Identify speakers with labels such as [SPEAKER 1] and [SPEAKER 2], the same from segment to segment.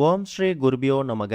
[SPEAKER 1] ஓம் ஸ்ரீ குருபியோ நமக.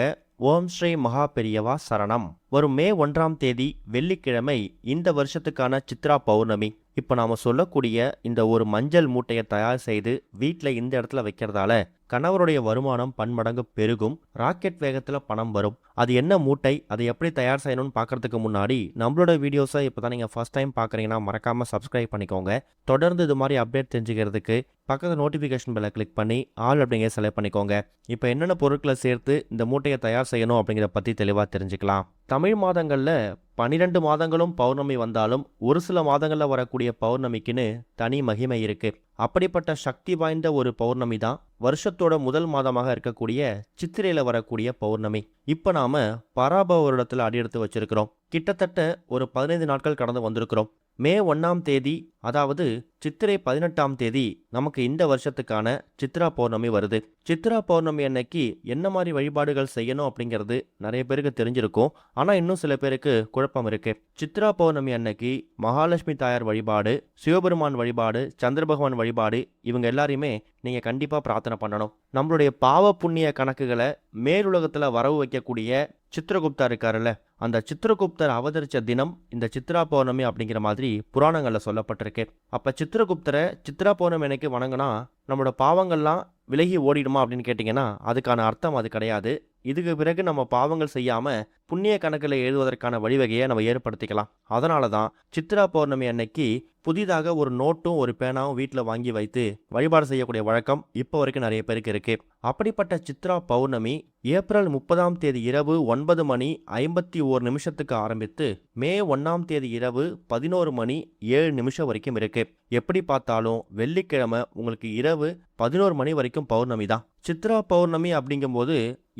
[SPEAKER 1] ஓம் ஸ்ரீ மகா பெரியவா சரணம். வரும் மே 1ஆம் தேதி வெள்ளிக்கிழமை இந்த வருஷத்துக்கான சித்ரா பௌர்ணமி. இப்போ நாம் சொல்லக்கூடிய இந்த ஒரு மஞ்சள் மூட்டையை தயார் செய்து வீட்டில் இந்த இடத்துல வைக்கிறதால கணவருடைய வருமானம் பன்மடங்கு பெருகும். ராக்கெட் வேகத்தில் பணம் வரும். அது என்ன மூட்டை, அதை எப்படி தயார் செய்யணும்னு பார்க்கறதுக்கு முன்னாடி நம்மளோட வீடியோஸை இப்போ தான் நீங்கள் ஃபர்ஸ்ட் டைம் பார்க்குறீங்கன்னா மறக்காமல் சப்ஸ்கிரைப் பண்ணிக்கோங்க. தொடர்ந்து இது மாதிரி அப்டேட் தெரிஞ்சுக்கிறதுக்கு பக்கத்து நோட்டிஃபிகேஷன் பெல்லை கிளிக் பண்ணி ஆல் அப்படிங்கிற செலக்ட் பண்ணிக்கோங்க. இப்போ என்னென்ன பொருட்களை சேர்த்து இந்த மூட்டையை தயார் செய்யணும் அப்படிங்கிறத பற்றி தெளிவாக தெரிஞ்சுக்கலாம். தமிழ் மாதங்களில் 12 மாதங்களும் பௌர்ணமி வந்தாலும் ஒரு சில மாதங்களில் வரக்கூடிய பௌர்ணமிக்குன்னு தனி மகிமை இருக்கு. அப்படிப்பட்ட சக்தி வாய்ந்த ஒரு பௌர்ணமி தான் வருஷத்தோட முதல் மாதமாக இருக்கக்கூடிய சித்திரையில் வரக்கூடிய பௌர்ணமி. இப்போ நாம பராபவ வருடத்தில் அடியெடுத்து வச்சிருக்கிறோம். கிட்டத்தட்ட ஒரு 15 நாட்கள் கடந்து வந்திருக்கிறோம். மே 1ஆம் தேதி, அதாவது சித்திரை 18ஆம் தேதி நமக்கு இந்த வருஷத்துக்கான சித்ரா பௌர்ணமி வருது. சித்ரா பௌர்ணமி அன்னைக்கு என்ன மாதிரி வழிபாடுகள் செய்யணும் அப்படிங்கிறது நிறைய பேருக்கு தெரிஞ்சிருக்கும். ஆனால் இன்னும் சில பேருக்கு குழப்பம் இருக்கு. சித்ரா பௌர்ணமி அன்னைக்கு மகாலட்சுமி தாயார் வழிபாடு, சிவபெருமான் வழிபாடு, சந்திர பகவான் வழிபாடு, இவங்க எல்லாரையுமே நீங்கள் கண்டிப்பாக பிரார்த்தனை பண்ணணும். நம்மளுடைய பாவ புண்ணிய கணக்குகளை மேலுலகத்தில் வரவு வைக்கக்கூடிய சித்திரகுப்தர் இருக்காருல்ல, அந்த சித்திரகுப்தர் அவதரித்த தினம் இந்த சித்ரா பௌர்ணமி அப்படிங்கிற மாதிரி புராணங்களில் சொல்லப்பட்டிருக்கு. அப்போ சித்திரகுப்தரை சித்ரா பௌர்ணமி அன்னைக்கு வணங்கினா நம்மளோட பாவங்கள்லாம் விலகி ஓடிடுமா அப்படின்னு கேட்டிங்கன்னா அதுக்கான அர்த்தம் அது கிடையாது. இதுக்கு பிறகு நம்ம பாவங்கள் செய்யாமல் புண்ணிய கணக்கில் எழுதுவதற்கான வழிவகையை நம்ம ஏற்படுத்திக்கலாம். அதனால தான் சித்ரா பௌர்ணமி அன்னைக்கு புதிதாக ஒரு நோட்டும் ஒரு பேனாவும் வீட்டில் வாங்கி வைத்து வழிபாடு செய்யக்கூடிய வழக்கம் இப்போ வரைக்கும் நிறைய பேருக்கு இருக்கு. அப்படிப்பட்ட சித்ரா பௌர்ணமி ஏப்ரல் 30ஆம் தேதி இரவு 9:51 ஆரம்பித்து மே 1ஆம் தேதி இரவு 11:07 வரைக்கும் இருக்கு. எப்படி பார்த்தாலும் வெள்ளிக்கிழமை உங்களுக்கு இரவு 11 மணி வரைக்கும் பௌர்ணமி தான். சித்ரா பௌர்ணமி அப்படிங்கும்போது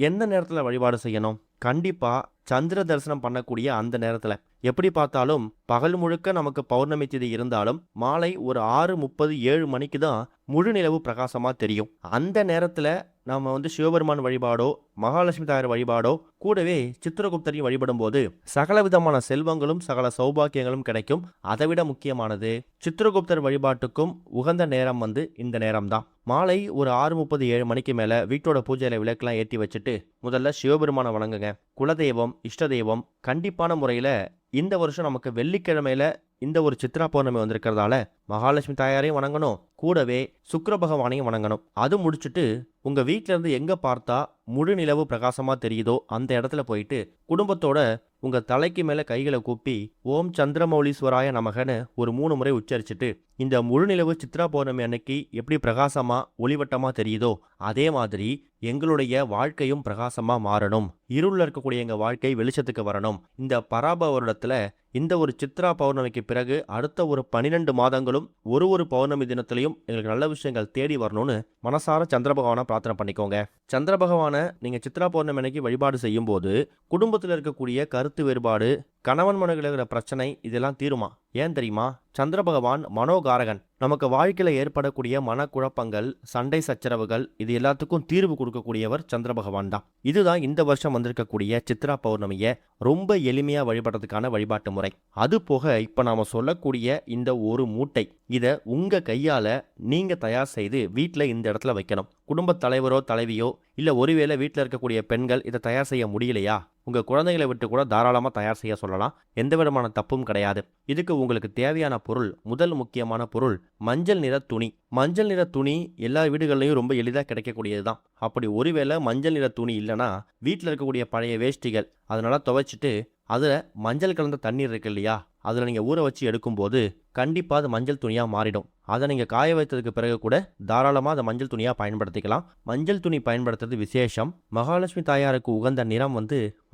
[SPEAKER 1] எந்த நேரத்தில் வழிபாடு செய்யணும்? கண்டிப்பாக சந்திர தரிசனம் பண்ணக்கூடிய அந்த நேரத்தில். எப்படி பார்த்தாலும் பகல் முழுக்க நமக்கு பௌர்ணமி திதி இருந்தாலும் மாலை ஒரு 6:37 மணிக்கு தான் முழு நிலவு பிரகாசமாக தெரியும். அந்த நேரத்தில் நம்ம சிவபெருமான் வழிபாடோ மகாலட்சுமி தாயார் வழிபாடோ கூடவே சித்திரகுப்தரையும் வழிபடும் போது சகல விதமான செல்வங்களும் சகல சௌபாக்கியங்களும் கிடைக்கும். அதைவிட முக்கியமானது சித்திரகுப்தர் வழிபாட்டுக்கும் உகந்த நேரம் இந்த நேரம் தான். மாலை ஒரு 6:37 மணிக்கு மேலே வீட்டோட பூஜையில் விளக்கெல்லாம் ஏற்றி வச்சுட்டு முதல்ல சிவபெருமானை வணங்குங்க. குலதெய்வம், இஷ்ட தெய்வம் கண்டிப்பான முறையில் இந்த வருஷம் நமக்கு வெள்ளிக்கிழமையில இந்த ஒரு சித்ரா பௌர்ணமி வந்திருக்கிறதால மகாலட்சுமி தாயாரையும் வணங்கணும், கூடவே சுக்கிர பகவானையும் வணங்கணும். அது முடிச்சுட்டு உங்க வீட்டில இருந்து எங்க பார்த்தா முழு நிலவு பிரகாசமா தெரியுதோ அந்த இடத்துல போயிட்டு குடும்பத்தோட உங்க தலைக்கு மேல கைகளை கூப்பி ஓம் சந்திரமௌலீஸ்வராய நமகன்னு ஒரு 3 முறை உச்சரிச்சுட்டு இந்த முழு நிலவு சித்ரா பௌர்ணமி அன்னைக்கு எப்படி பிரகாசமா ஒளிவட்டமா தெரியுதோ அதே மாதிரி எங்களுடைய வாழ்க்கையும் பிரகாசமா மாறணும், இருளில் இருக்கக்கூடிய எங்க வாழ்க்கை வெளிச்சத்துக்கு வரணும். இந்த பராபவ வருடத்துல இந்த ஒரு சித்ரா பௌர்ணமிக்கு பிறகு அடுத்த ஒரு 12 மாதங்களும் ஒரு பௌர்ணமி தினத்திலையும் எங்களுக்கு நல்ல விஷயங்கள் தேடி வரணும்னு மனசார சந்திர பகவானை பிரார்த்தனை பண்ணிக்கோங்க. சந்திர பகவானை நீங்க சித்ரா பௌர்ணமி அன்னைக்கு வழிபாடு செய்யும் போது குடும்பத்தில் இருக்கக்கூடிய கருத்து வேறுபாடு, கணவன் மனைவியில் இருக்கிற பிரச்சனை இதெல்லாம் தீருமா? ஏன் தெரியுமா? சந்திர பகவான் மனோகாரகன். நமக்கு வாழ்க்கையில் ஏற்படக்கூடிய மனக்குழப்பங்கள், சண்டை சச்சரவுகள் இது எல்லாத்துக்கும் தீர்வு கொடுக்கக்கூடியவர் சந்திர பகவான் தான். இதுதான் இந்த வருஷம் வந்திருக்கக்கூடிய சித்ரா பௌர்ணமியை ரொம்ப எளிமையாக வழிபடுறதுக்கான வழிபாட்டு முறை. அது போக இப்போ நாம் சொல்லக்கூடிய இந்த ஒரு மூட்டை, இதை உங்கள் கையால் நீங்கள் தயார் செய்து வீட்டில் இந்த இடத்துல வைக்கணும். குடும்பத் தலைவரோ தலைவியோ இல்லை ஒருவேளை வீட்டில் இருக்கக்கூடிய பெண்கள் இதை தயார் செய்ய முடியலையா, உங்கள் குழந்தைகளை விட்டு கூட தாராளமாக தயார் செய்ய சொல்லலாம். எந்த விதமான தப்பும் கிடையாது. இதுக்கு உங்களுக்கு தேவையான பொருள், முதல் முக்கியமான பொருள் மஞ்சள் நிற துணி. மஞ்சள் நிற துணி எல்லா வீடுகள்லையும் ரொம்ப எளிதாக கிடைக்கக்கூடியது தான். அப்படி ஒருவேளை மஞ்சள் நிற துணி இல்லைன்னா வீட்டில் இருக்கக்கூடிய பழைய வேஷ்டிகள் அதனால் துவைச்சிட்டு அதில் மஞ்சள் கலந்த தண்ணீர் இருக்கு இல்லையா, அதில் நீங்கள் ஊற வச்சு எடுக்கும்போது கண்டிப்பாக அது மஞ்சள் துணியாக மாறிடும். அதை நீங்கள் காய வைத்ததுக்கு பிறகு கூட தாராளமாக அதை மஞ்சள் துணியாக பயன்படுத்திக்கலாம். மஞ்சள் துணி பயன்படுத்துறது விசேஷம். மகாலட்சுமி தாயாருக்கு உகந்த நிறம்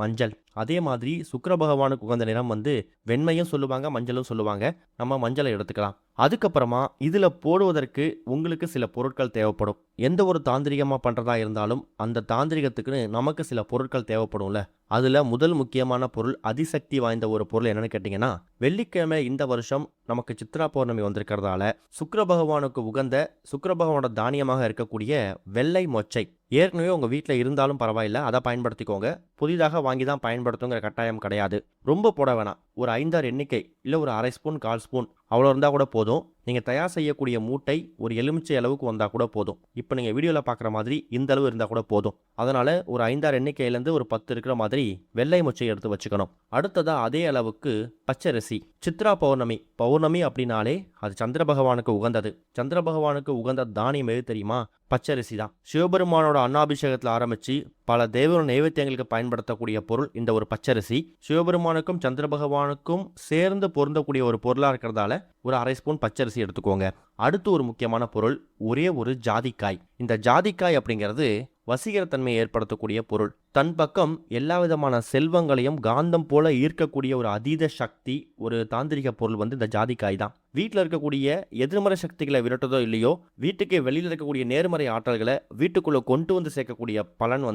[SPEAKER 1] மஞ்சள். அதே மாதிரி சுக்கிர பகவானுக்கு உகந்த நிறம் வெண்மையும் சொல்லுவாங்க, மஞ்சளும் சொல்லுவாங்க. நம்ம மஞ்சளை எடுத்துக்கலாம். அதுக்கப்புறமா இதில் போடுவதற்கு உங்களுக்கு சில பொருட்கள் தேவைப்படும். எந்த ஒரு தாந்திரிகமாக பண்ணுறதா இருந்தாலும் அந்த தாந்திரிகத்துக்குன்னு நமக்கு சில பொருட்கள் தேவைப்படும்ல. அதில் முதல் முக்கியமான பொருள், அதிசக்தி வாய்ந்த ஒரு பொருள் என்னன்னு கேட்டிங்கன்னா, வெள்ளிக்கிழமை இந்த வருஷம் நமக்கு சித்ரா பௌர்ணமி வந்திருக்கிறதால சுக்கிர பகவானுக்கு உகந்த சுக்கிர பகவானோட தானியமாக இருக்கக்கூடிய வெள்ளை மொச்சை ஏற்கனவே உங்கள் வீட்டில் இருந்தாலும் பரவாயில்ல, அதை பயன்படுத்திக்கோங்க. புதிதாக வாங்கி தான் பயன்படுத்துங்கிற கட்டாயம் கிடையாது. ரொம்ப போட வேணாம். ஒரு 5, 6 எண்ணிக்கை, இல்லை ஒரு அரை ஸ்பூன் 1/4 ஸ்பூன் அவ்வளோ இருந்தால் கூட போதும். நீங்கள் தயார் செய்யக்கூடிய மூட்டை ஒரு எலுமிச்சை அளவுக்கு வந்தால் கூட போதும். இப்போ நீங்கள் வீடியோவில் பார்க்குற மாதிரி இந்த அளவு இருந்தால் கூட போதும். அதனால் ஒரு 5, 6 எண்ணிக்கையிலேருந்து ஒரு 10 இருக்கிற மாதிரி வெள்ளை மொச்சை எடுத்து வச்சுக்கணும். அடுத்ததாக அதே அளவுக்கு பச்சரிசி. சித்ரா பௌர்ணமி. பௌர்ணமி அப்படின்னாலே அது சந்திர பகவானுக்கு உகந்தது. சந்திர பகவானுக்கு உகந்த தானியம் எது தெரியுமா? பச்சரிசி தான். சிவபெருமானோட அன்னாபிஷேகத்தில் ஆரம்பித்து பல தேவரோட நைவேத்தியங்களுக்கு பயன்படுத்தக்கூடிய பொருள் இந்த ஒரு பச்சரிசி. சிவபெருமானுக்கும் சந்திர பகவானுக்கும் சேர்ந்து பொருந்தக்கூடிய ஒரு பொருளாக இருக்கிறதால ஒரு அரை ஸ்பூன் பச்சரிசி எடுத்துக்கோங்க. அடுத்து ஒரு முக்கியமான பொருள் ஒரே ஒரு ஜாதிக்காய். இந்த ஜாதிக்காய் அப்படிங்கிறது வசீகரத்தன்மையை ஏற்படுத்தக்கூடிய பொருள். தன் பக்கம் எல்லா விதமான செல்வங்களையும் காந்தம் போல ஈர்க்கக்கூடிய ஒரு அதீத சக்தி, ஒரு தாந்திரிக பொருள் இந்த ஜாதிக்காய் தான். வீட்டில் இருக்கக்கூடிய எதிர்மறை சக்திகளை விரட்டதோ இல்லையோ, வீட்டுக்கு வெளியில் இருக்கக்கூடிய நேர்மறை ஆற்றல்களை வீட்டுக்குள்ளே கொண்டு வந்து சேர்க்கக்கூடிய பலன்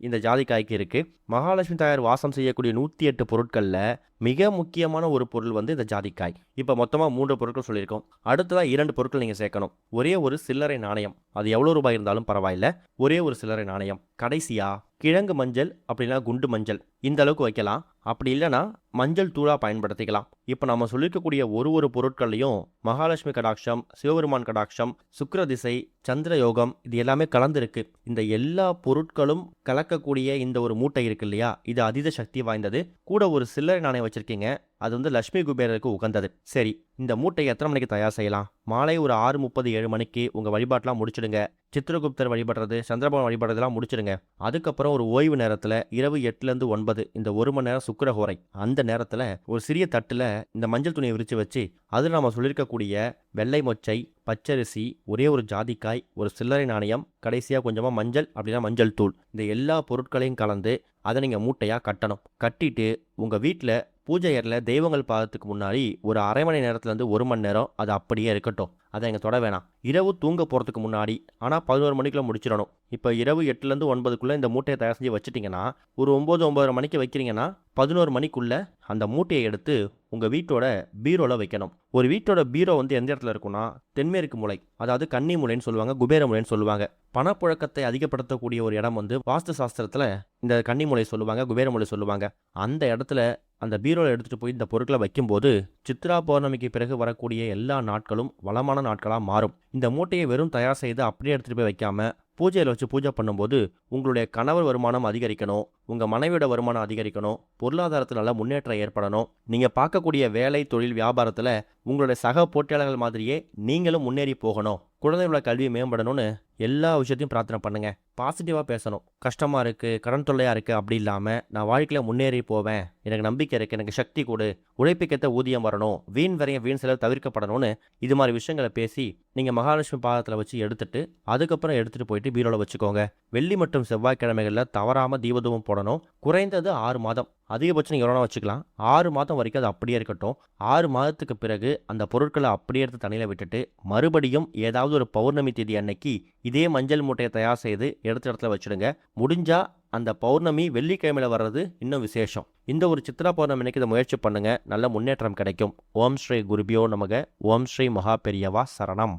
[SPEAKER 1] இந்த ஜாதிக்காய்க்கு இருக்கு. மகாலட்சுமி தாயார் வாசம் செய்யக்கூடிய 108 பொருட்களில் மிக முக்கியமான ஒரு பொருள் இந்த ஜாதிக்காய். இப்போ மொத்தமாக 3 பொருட்கள் சொல்லியிருக்கோம். அடுத்ததாக 2 பொருட்கள் நீங்கள் சேர்க்கணும். ஒரே ஒரு சில்லறை நாணயம், அது எவ்வளோ ரூபாய் இருந்தாலும் பரவாயில்ல, ஒரே ஒரு சில்லறை நாணயம். கடைசியா கிழங்கு மஞ்சள் அப்படின்னா குண்டு மஞ்சள் இந்த அளவுக்கு வைக்கலாம். அப்படி இல்லைன்னா மஞ்சள் தூளாக பயன்படுத்திக்கலாம். இப்போ நம்ம சொல்லியிருக்கக்கூடிய ஒரு பொருட்கள்லையும் மகாலட்சுமி கடாட்சம், சிவபெருமான் கடாட்சம், சுக்கிர திசை, சந்திர யோகம் இது எல்லாமே கலந்துருக்கு. இந்த எல்லா பொருட்களும் கலக்கக்கூடிய இந்த ஒரு மூட்டை இருக்கு இல்லையா, இது அதீத சக்தி வாய்ந்தது. கூட ஒரு சில்லறை நாணயம் வச்சிருக்கீங்க, அது லட்சுமி குபேரருக்கு உகந்தது. சரி, இந்த மூட்டையை எத்தனை மணிக்கு தயார் செய்யலாம்? மாலை ஒரு 6:30, 7 மணிக்கு உங்கள் வழிபாட்டெலாம் முடிச்சிடுங்க. சித்திரகுப்தர் வழிபடுறது, சந்திரபவன் வழிபடுறதுலாம் முடிச்சிடுங்க. அதுக்கப்புறம் ஒரு ஓய்வு நேரத்தில் இரவு 8லேருந்து 9 இந்த 1 மணி நேரம் சுக்கிரஹோரை, அந்த நேரத்தில் ஒரு சிறிய தட்டில் இந்த மஞ்சள் துணியை விரித்து வச்சு அதில் நம்ம சொல்லியிருக்கக்கூடிய வெள்ளை மொச்சை, பச்சரிசி, ஒரே ஒரு ஜாதிக்காய், ஒரு சில்லறை நாணயம், கடைசியாக கொஞ்சமாக மஞ்சள் அப்படின்னா மஞ்சள் தூள், இந்த எல்லா பொருட்களையும் கலந்து அதை நீங்கள் மூட்டையாக கட்டணும். கட்டிட்டு உங்கள் வீட்டில் பூஜை அறையில் தெய்வங்கள் பாதத்துக்கு முன்னாடி ஒரு அரை மணி நேரத்துலேருந்து 1 மணி நேரம் அது அப்படியே இருக்கட்டும். அதை எங்கள் தொட வேணாம். இரவு தூங்க போகிறதுக்கு முன்னாடி, ஆனால் 11 மணிக்குள்ளே முடிச்சிடணும். இப்போ இரவு 8லேருந்து 9க்குள்ளே இந்த மூட்டையை தயார் செஞ்சு வச்சுட்டிங்கன்னா, ஒரு 9, 9:30 மணிக்கு வைக்கிறீங்கன்னா 11 மணிக்குள்ளே அந்த மூட்டையை எடுத்து உங்கள் வீட்டோட பீரோவில் வைக்கணும். ஒரு வீட்டோட பீரோ எந்த இடத்துல இருக்குன்னா, தென்மேற்கு மூலை, அதாவது கன்னி மூலைன்னு சொல்லுவாங்க, குபேர மூலைன்னு சொல்லுவாங்க. பணப்புழக்கத்தை அதிகப்படுத்தக்கூடிய ஒரு இடம் வாஸ்து சாஸ்திரத்தில் இந்த கன்னி மூலை சொல்லுவாங்க, குபேர மூலை சொல்லுவாங்க. அந்த இடத்துல அந்த பீரோவில் எடுத்துகிட்டு போய் இந்த பொருட்களை வைக்கும்போது சித்ரா பௌர்ணமிக்கு பிறகு வரக்கூடிய எல்லா நாட்களும் வளமான நாட்களாக மாறும். இந்த மூட்டையை வெறும் தயார் செய்து அப்படியே எடுத்துகிட்டு போய் வைக்காம பூஜையில் வச்சு பூஜை பண்ணும்போது உங்களுடைய கணவர் வருமானம் அதிகரிக்கணும், உங்கள் மனைவியோட வருமானம் அதிகரிக்கணும், பொருளாதாரத்தில் நல்ல முன்னேற்றம் ஏற்படணும். நீங்கள் பார்க்கக்கூடிய வேலை, தொழில், வியாபாரத்தில் உங்களுடைய சக போட்டியாளர்கள் மாதிரியே நீங்களும் முன்னேறி போகணும், குழந்தைகளோட கல்வி மேம்படணும்னு எல்லா விஷயத்தையும் பிரார்த்தனை பண்ணுங்கள். பாசிட்டிவாக பேசணும். கஷ்டமாக இருக்குது, கடன் தொல்லையாக இருக்குது அப்படி இல்லாமல் நான் வாழ்க்கையில் முன்னேறி போவேன், எனக்கு நம்பிக்கை இருக்குது, எனக்கு சக்தி கொடு, உழைப்புக்கேற்ற ஊதியம் வரணும், வீண் வரையும் வீண் செலவு தவிர்க்கப்படணும்னு இது மாதிரி விஷயங்களை பேசி நீங்கள் மகாலட்சுமி பாதத்தில் வச்சு எடுத்துட்டு அதுக்கப்புறம் எடுத்துகிட்டு போயிட்டு பீரோவில் வச்சுக்கோங்க. வெள்ளி மற்றும் செவ்வாய்க்கிழமைகளில் தவறாமல் தீபதூபம் போடணும். குறைந்தது 6 மாதம், அதிகபட்சம் நீங்கள் எவ்வளோ வச்சுக்கலாம், 6 மாதம் வரைக்கும் அது அப்படியே இருக்கட்டும். 6 மாதத்துக்கு பிறகு அந்த பொருட்களை அப்படியே எடுத்து தண்ணியில் விட்டுட்டு மறுபடியும் ஏதாவது ஒரு பௌர்ணமி தேதி அன்னைக்கு இதே மஞ்சள் மூட்டையை தயார் செய்து எடுத்த இடத்துல வச்சுடுங்க. முடிஞ்சால் அந்த பௌர்ணமி வெள்ளிக்கிழமையில் வர்றது இன்னும் விசேஷம். இந்த ஒரு சித்ரா பௌர்ணமி அன்னைக்கு இதை முயற்சி பண்ணுங்க, நல்ல முன்னேற்றம் கிடைக்கும். ஓம் ஸ்ரீ குருபியோ நமக. ஓம் ஸ்ரீ மகா பெரியவா சரணம்.